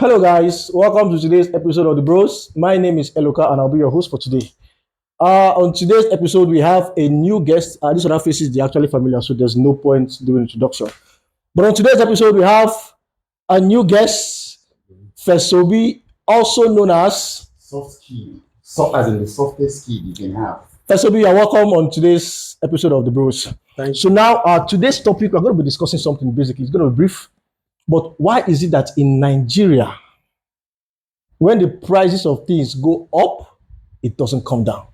Hello, guys. Welcome to today's episode of The Bros. My name is Eloka, and I'll be your host for today. On today's episode, we have a new guest. These other faces, they're actually familiar, so there's no point doing introduction. But on today's episode, we have a new guest, Fesobi, also known as soft key. Soft as in the softest key you can have. Fesobi. You're welcome on today's episode of The Bros. Thank you. So now, today's topic, we're going to be discussing something basically. It's going to be brief. But why is it that in Nigeria, when the prices of things go up, it doesn't come down?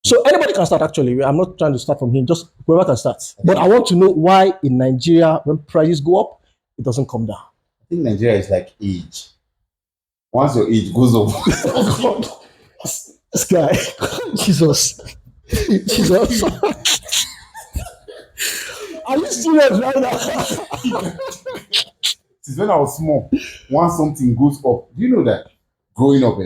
So anybody can start, actually. I'm not trying to start from here, just whoever can start. But I want to know why in Nigeria, when prices go up, it doesn't come down. I think Nigeria is like age. Once your age goes up, oh God, this guy, Jesus. Are you serious right now? Since when I was small, once something goes up, do you know that growing up,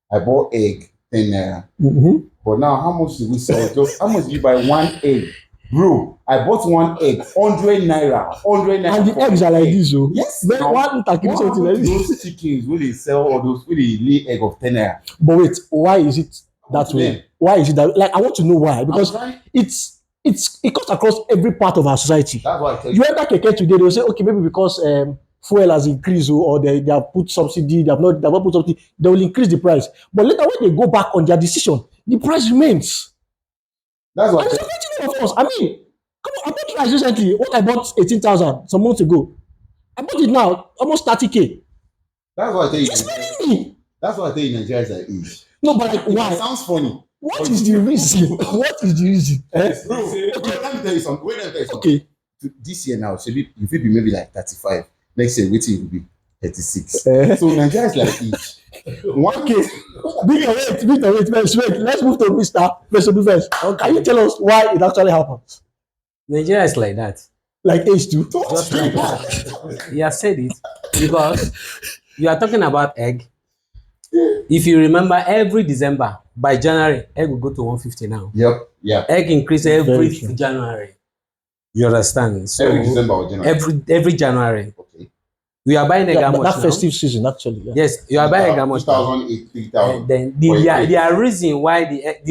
I bought egg 10 naira. Mm-hmm. But now, how much do we sell? Just how much do you buy one egg? Bro, I bought one egg, 100 naira. 100 naira. And the eggs are like this, oh. Yes. Then one something like this. Those chickens, where they sell all those, where they lay egg of 10 naira. But wait, why is it that way? Why is it that? Like, I want to know why. Because it cuts across every part of our society. That's why I tell you enter Keke today, they will say, okay, maybe because fuel has increased, or they have put subsidy, they have not put subsidy, they will increase the price. But later, when they go back on their decision, the price remains. That's what and it's affecting of us. I mean, come on, I bought rice recently. What I bought 18,000 some months ago. I bought it now, almost 30K. That's what I tell you. It's spending me. That's what I tell you, Nigeria is like age. No, but like, why? It sounds funny. What is the reason? What is the reason? Bro, let me tell you something. Okay. This year now, you will be maybe like 35. Next year, waiting will be 36. So Nigeria is like age. Okay. Wait. Let's move to Mr. Fesobi first. Can you tell us why it actually happens? Nigeria is like that. Like age too? Just like that. You have said it because you are talking about egg. If you remember, every December, by January, egg will go to 150 now. Yep. Yeah. Egg increase every January. You understand? So every December or January? Every January. Okay. We are buying egg how much that festive season, actually. Yeah. Yes, you are buying egg how much 2008, 3000. Then the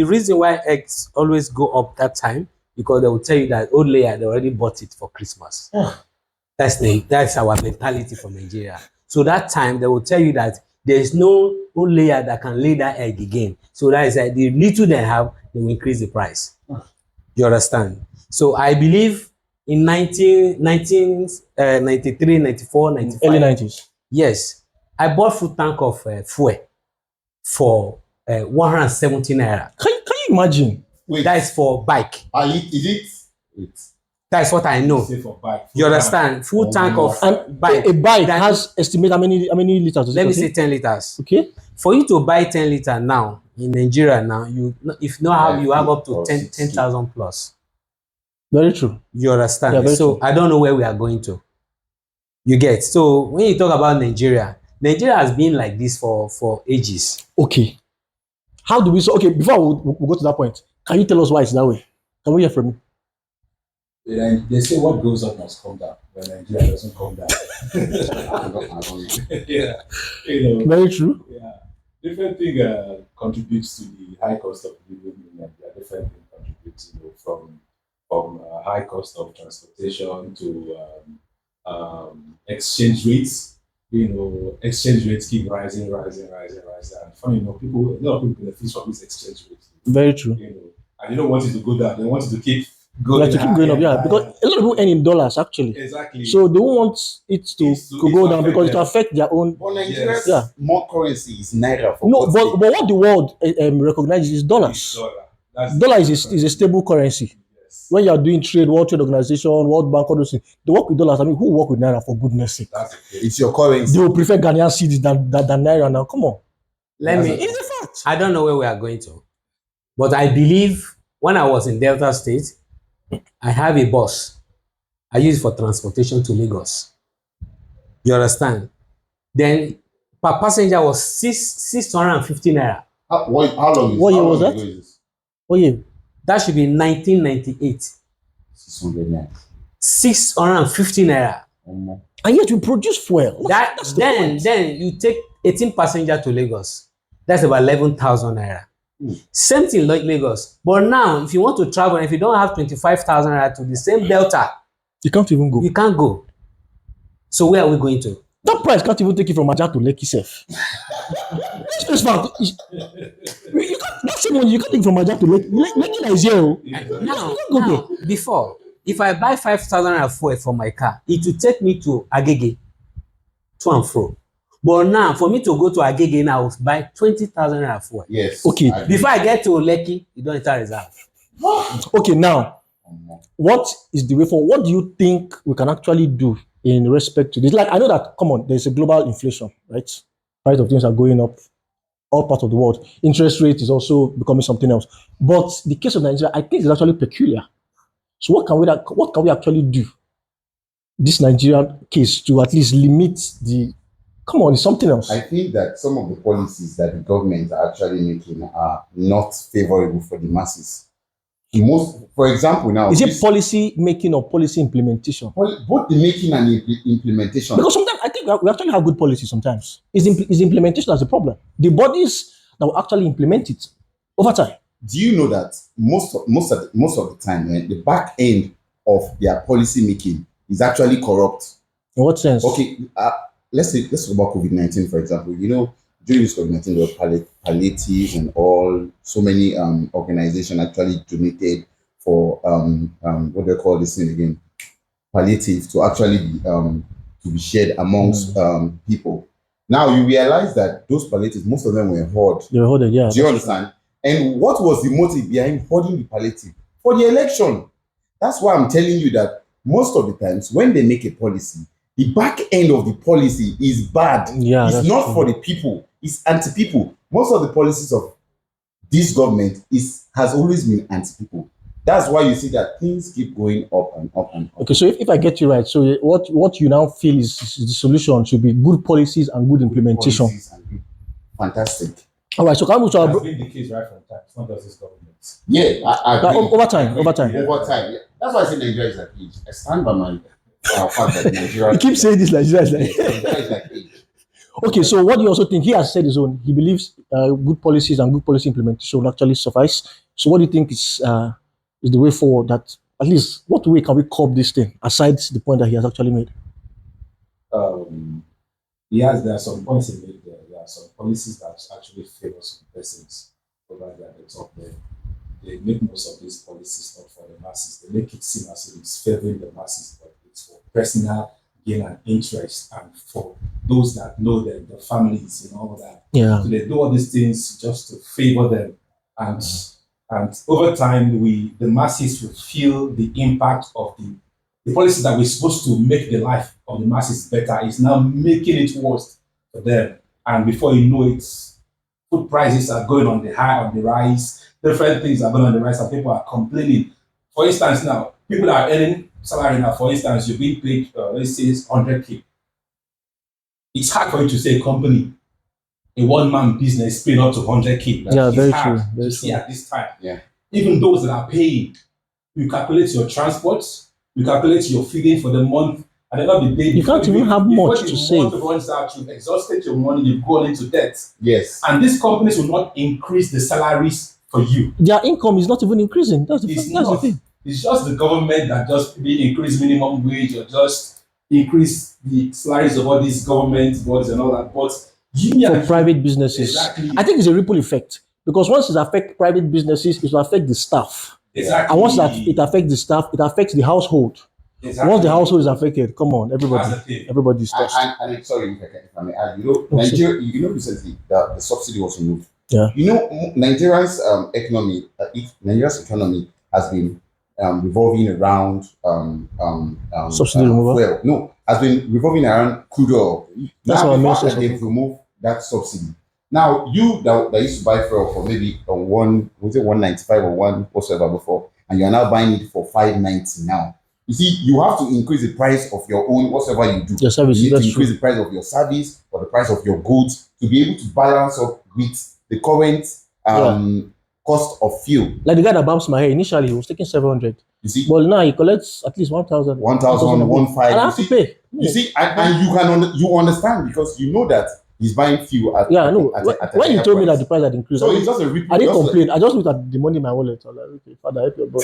reason why eggs always go up that time, because they will tell you that old layer, they already bought it for Christmas. That's our mentality for Nigeria. So that time, they will tell you that there is no old layer that can lay that egg again. So that is like the little they have, they will increase the price. You understand? So I believe in 1993, 94, 95. Early 90s. Yes. I bought full tank of fuel for 170 naira. Can you imagine? Wait. That is for bike. Is it? Wait. That's what I know. For bike. You understand? Full tank of bike. A bike has estimate how many liters? Let me say 10 liters. Okay. For you to buy 10 liters now in Nigeria now, if not have you have up to 10,000 plus. Very true. You understand? Yeah, so true. I don't know where we are going to. You get. So when you talk about Nigeria has been like this for ages. Okay. How do we okay, before we go to that point, can you tell us why it's that way? Can we hear from you? They say what goes up must come down, but Nigeria doesn't come down. Yeah, Very true. Yeah, different thing contributes to the high cost of living in Nigeria. Different thing contributes, from high cost of transportation to exchange rates. Exchange rates keep rising, and funny, a lot of people benefit from this exchange rates. Very true. And they don't want it to go down. They want it to keep going up, yeah, because a lot of people earn in dollars actually. Exactly. So they won't want it to go down because it will affect their own. But Nigeria's more currency is naira. No, but what the world recognizes is dollars. Dollar is a stable currency. Yes. When you are doing trade, World Trade Organization, World Bank, all those things, they work with dollars. I mean, who work with naira for goodness sake? It's your currency. They will prefer Ghanaian cedis than naira now. Come on. It's a fact. I don't know where we are going to, but I believe when I was in Delta State, I have a bus. I use it for transportation to Lagos. You understand? Then per passenger was 650 naira. How long? What year was that? What year? That should be 1998. 600 naira. 650 naira. And yet we produce fuel. That That's the then point. then you take 18 passenger to Lagos. That's about 11,000 naira. Same thing like Lagos. But now, if you want to travel, if you don't have 25,000 naira to the same Delta, You can't even go. you can't go. So where are we going to? That price can't even take you from Aja to Lekki Sef. That's fact. You can't, that's the money you can't take from Aja to Lekki. Lekki is here. Now, before, if I buy 5,000 naira fuel for my car, it will take me to Agege, to and fro. But now, for me to go to Agege now, I will buy 20,000 naira fuel. Yes. Okay. Before I get to Lekki, you don't enter reserve. Okay, now, what is the way forward? What do you think we can actually do in respect to this? Like, I know that, come on, there's a global inflation, right? Price of things are going up all parts of the world. Interest rate is also becoming something else. But the case of Nigeria, I think, is actually peculiar. So what can we actually do, this Nigerian case, to at least limit the, come on, it's something else. I think that some of the policies that the government are actually making are not favorable for the masses. For example, now is it policy making or policy implementation? Both the making and the implementation. Because sometimes I think we actually have good policies. Sometimes is implementation that's the problem. The bodies that will actually implement it over time. Do you know that most of the time, the back end of their policy making is actually corrupt? In what sense? Okay, let's talk about COVID-19, for example. You know, during this COVID-19, there were palliatives and all. So many organizations actually donated for what do they call this thing again? Palliative, to actually be shared amongst people. Now you realize that those palliatives, most of them were hoarded. They were hoarded, yeah. Do you understand? And what was the motive behind hoarding the palliative? For the election. That's why I'm telling you that most of the times when they make a policy, the back end of the policy is bad. Yeah, it's not true. for the people. It's anti-people. Most of the policies of this government has always been anti-people. That's why you see that things keep going up and up and up. Okay, so if I get you right, so what you now feel is the solution should be good policies and good implementation. Fantastic. All right, so can we move to our That's been the case right from time. It's not just this government. Yeah, I agree. over time. Over time, yeah. That's why I say Nigeria is like age. I stand by my fact that Nigeria. You keep saying this Nigeria is like. Nigeria is like age. Okay, so what do you also think? He has said his own. He believes good policies and good policy implementation will actually suffice. So what do you think is the way forward? That at least what way can we curb this thing aside the point that he has actually made? There are some points he made there. There are some policies that actually favor some persons over there at the top there. They make most of these policies not for the masses. They make it seem as if it's favoring the masses, but it's for personal gain and interest and for those that know them, the families and all that. Yeah. So they do all these things just to favor them. And over time, the masses will feel the impact of the policies that we're supposed to make the life of the masses better is now making it worse for them. And before you know it, food prices are going on the rise, different things are going on the rise, and people are complaining. For instance, now, people are earning salary now. For instance, you're being paid, let's say, 100K. It's hard for you to say a company, a one-man business paying up to 100K. Yeah, very hard true. Very to see true. at this time. Yeah. Even those that are paying, you calculate your transport, you calculate your feeding for the month, and then of the day, You can't even have much to save. Before the month runs out, you've exhausted your money, you've gone into debt. Yes. And these companies will not increase the salaries for you. Their income is not even increasing. That's the thing. It's just the government that just increase minimum wage or just increase the salaries of all these government bodies and all that. But for private businesses, exactly. I think it's a ripple effect, because once it affects private businesses, it will affect the staff. Exactly. And once it affects the staff, it affects the household. Exactly. Once the household is affected, come on, everybody is touched. And sorry, if I may add, Nigeria, recently the subsidy was removed. Yeah. Nigeria's economy, Nigeria's economy has been revolving around subsidy removal. Well, no, has been revolving around crude oil. That's now, what I mean. that they've removed that subsidy. Now, you that used to buy fuel for maybe was it 195 or one whatsoever before, and you are now buying it for 590 now. You see, you have to increase the price of your own whatever you do. Your service, you need to increase the price of your service or the price of your goods to be able to balance up with the current cost of fuel. Like the guy that bumps my hair, initially he was taking 700. You see, Well, now he collects at least 1,000. 1,000, 1,500. And I have to pay. You see, and you understand because you know that he's buying fuel at Yeah, I know. a When you higher told me that price. the price had increased, So it's just a ripple. I didn't just complain. I just looked at the money in my wallet. I was like, okay, Father, help your boy.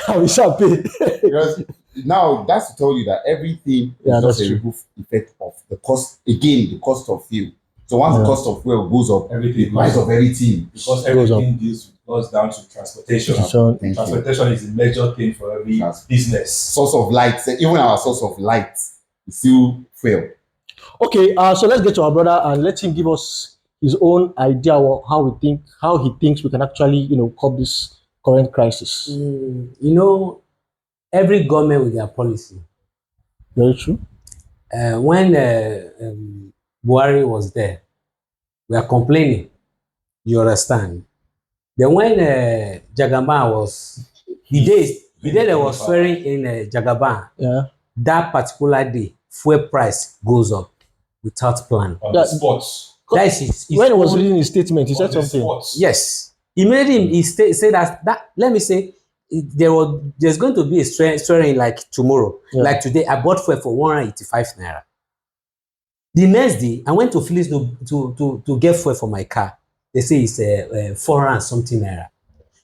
I will shall pay. because now that's to tell you that everything Yeah, is just that's a true. ripple effect of the cost. Again, the cost of fuel. So once the cost of fuel goes up, Everything the price goes of everything because goes everything goes down to transportation. So, Thank you. Transportation is a major thing for every business. Source of light, even our source of light is still fuel. okay, so let's get to our brother and let him give us his own idea of how he thinks we can actually, curb this current crisis. You know, every government with their policy. Very true. When Buhari was there, we are complaining. You understand? Then when Jagaban was the day there was swearing in Jagaban, Yeah. that particular day, fuel price goes up without plan. On the spot. That is his When he was own- reading his statement, he On said the something. spot. Yes, immediately he said that. Let me say, there's going to be a swearing like tomorrow, Yeah. like today. I bought fuel for 185 naira. The next day, I went to Phillips to get fuel for my car. They say it's 400 and something naira.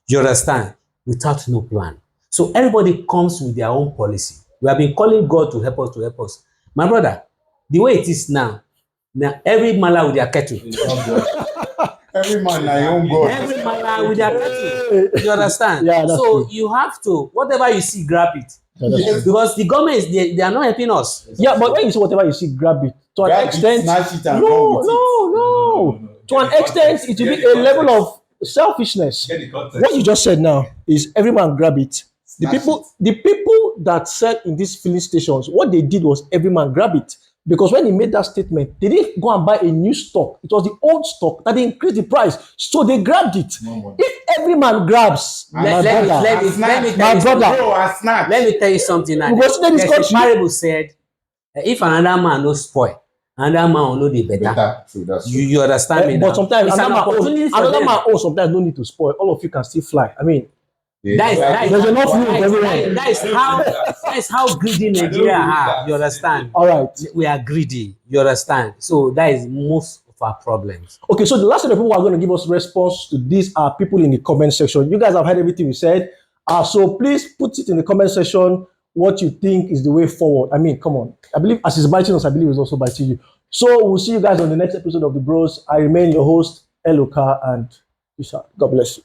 You understand? Without no plan. So everybody comes with their own policy. We have been calling God to help us. My brother, the way it is now every mala with their kettle. It's not good. Every man na your own God. Every mala with their kettle. You understand? Yeah, that's so true. you have to, whatever you see, grab it. Yeah, that's true. Because the government they are not helping us. Yeah, but when you see whatever you see, grab it. To an Grab it, extent, snatch it, and no, run with it. no. To an Get the extent, context. it will Get be the a level context. of selfishness. Get the context. What you just said now is every man grab it. The Snatch people that said in these filling stations, what they did was every man grab it. Because when he made that statement, they didn't go and buy a new stock. It was the old stock that they increased the price. So they grabbed it. No money. If every man grabs, my Let me brother, tell you brother. Bro, I snatch. Let me tell you something. We go see this There's a country. parable said, if another man no spoil, another man will know the better. Better. True, that's true. You understand me now? But sometimes It's an another opportunity for man them. own sometimes no need to spoil. All of you can still fly. I mean, That There's enough room for everyone. that is how greedy Nigeria are. You understand? all right. We are greedy. You understand? So that is most of our problems. Okay, so the last set of people who are going to give us response to this are people in the comment section. You guys have heard everything we said. So please put it in the comment section what you think is the way forward. I mean, come on. I believe as it's biting us, I believe it's also biting you. So we'll see you guys on the next episode of The Bros. I remain your host, Eloka, and peace out. God bless you.